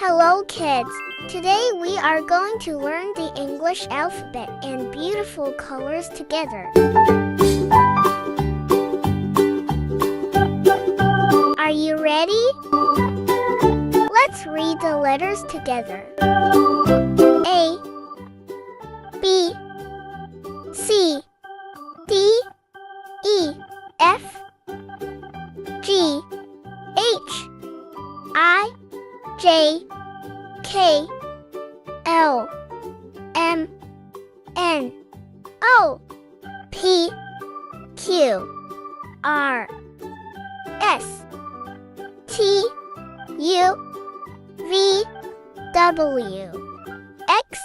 Hello kids! Today we are going to learn the English alphabet and beautiful colors together. Are you ready? Let's read the letters together. A, B, C, D, E, F, G, H, I, J, K, L, M, N, O, P, Q, R, S, T, U, V, W, X,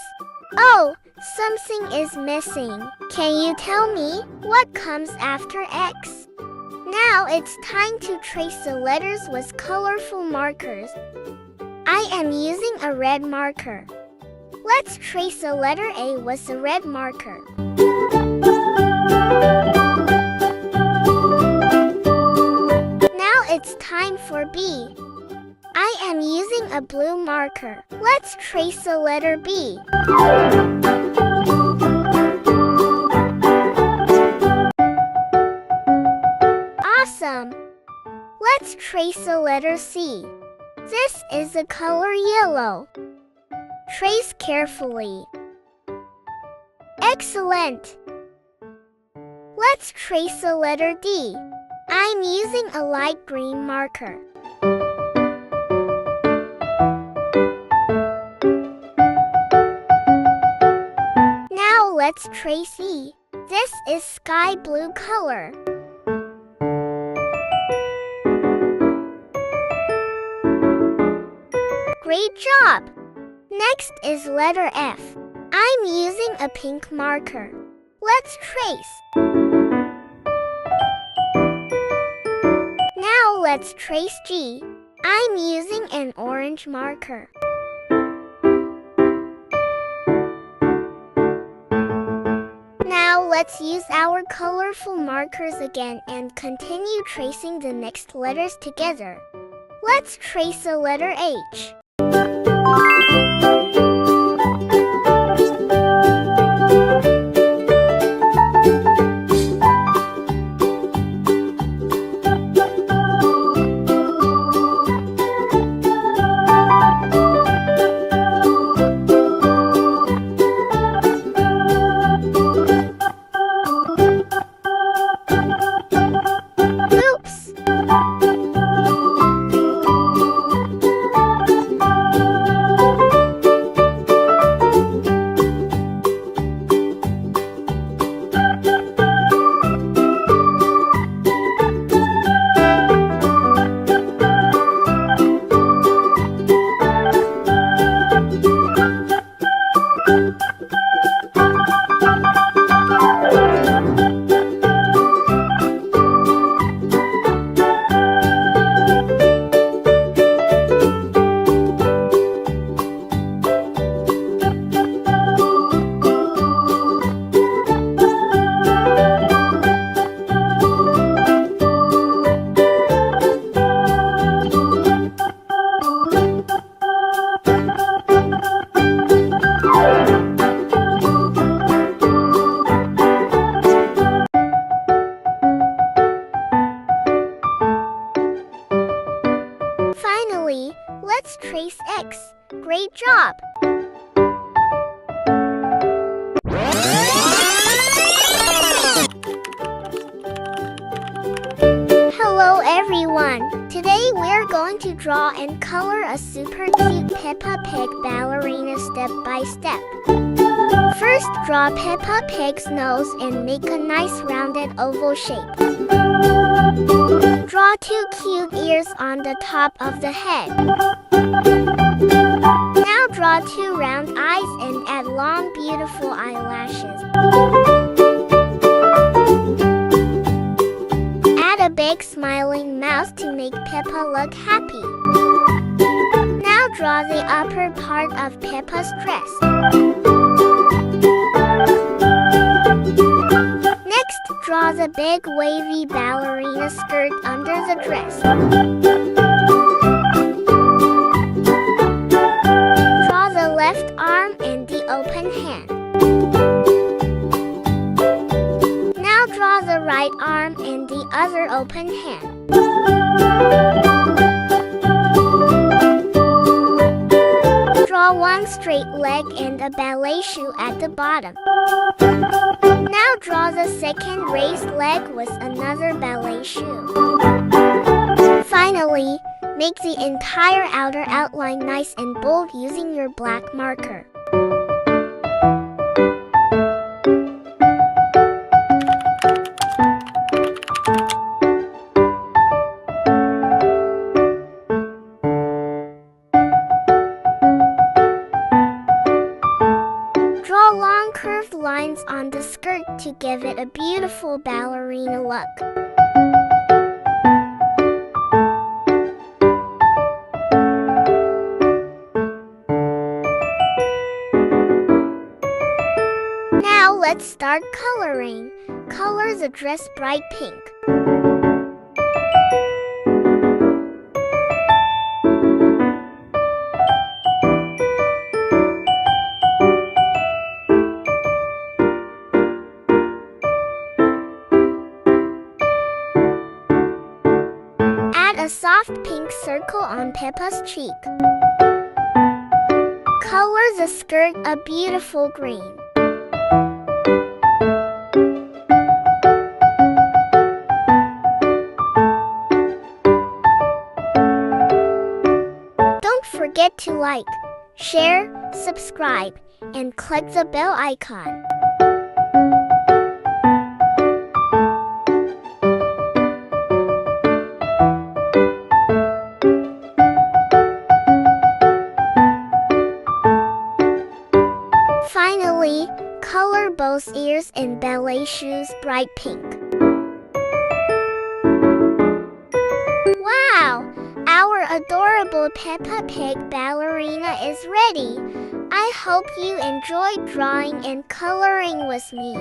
O. Something is missing. Can you tell me what comes after X? Now it's time to trace the letters with colorful markers. I am using a red marker. Let's trace the letter A with the red marker. Now it's time for B. I am using a blue marker. Let's trace the letter B. Awesome! Let's trace the letter C. This is the color yellow. Trace carefully. Excellent! Let's trace the letter D. I'm using a light green marker. Now let's trace E. This is sky blue color. Great job! Next is letter F. I'm using a pink marker. Let's trace. Now let's trace G. I'm using an orange marker. Now let's use our colorful markers again and continue tracing the next letters together. Let's trace the letter H. Finally, let's trace X. Great job! Hello everyone! Today we're going to draw and color a super cute Peppa Pig ballerina step by step. First, draw Peppa Pig's nose and make a nice rounded oval shape. Draw two cute ears on the top of the head. Now draw two round eyes and add long, beautiful eyelashes. Add a big smiling mouth to make Peppa look happy. Now draw the upper part of Peppa's dress. Next, draw the big wavy ballerina skirt under the dress. hand. Now draw the right arm and the other open hand. Draw one straight leg and a ballet shoe at the bottom. Now draw the second raised leg with another ballet shoe. Finally, make the entire outer outline nice and bold using your black marker. Draw long curved lines on the skirt to give it a beautiful ballerina look. Now let's start coloring. Color the dress bright pink. Add a soft pink circle on Peppa's cheek. Color the skirt a beautiful green. Don't forget to like, share, subscribe, and click the bell icon. Finally, color both ears and ballet shoes bright pink. Wow! Our adorable Peppa Pig ballerina is ready. I hope you enjoyed drawing and coloring with me.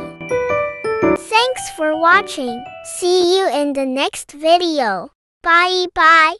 Thanks for watching. See you in the next video. Bye bye.